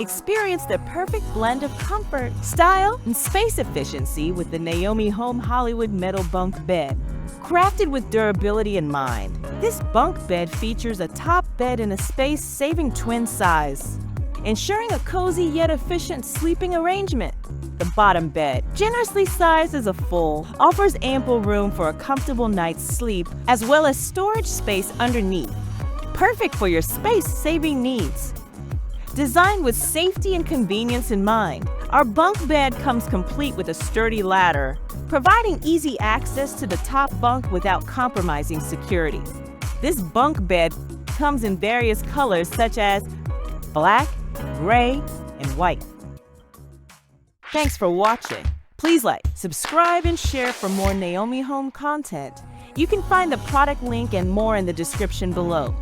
Experience the perfect blend of comfort, style, and space efficiency with the Naomi Home Hollywood Metal Bunk Bed. Crafted with durability in mind, this bunk bed features a top bed in a space-saving twin size, ensuring a cozy yet efficient sleeping arrangement. The bottom bed, generously sized as a full, offers ample room for a comfortable night's sleep as well as storage space underneath. Perfect for your space-saving needs. Designed with safety and convenience in mind, our bunk bed comes complete with a sturdy ladder, providing easy access to the top bunk without compromising security. This bunk bed comes in various colors such as black, gray, and white. Thanks for watching. Please like, subscribe, and share for more Naomi Home content. You can find the product link and more in the description below.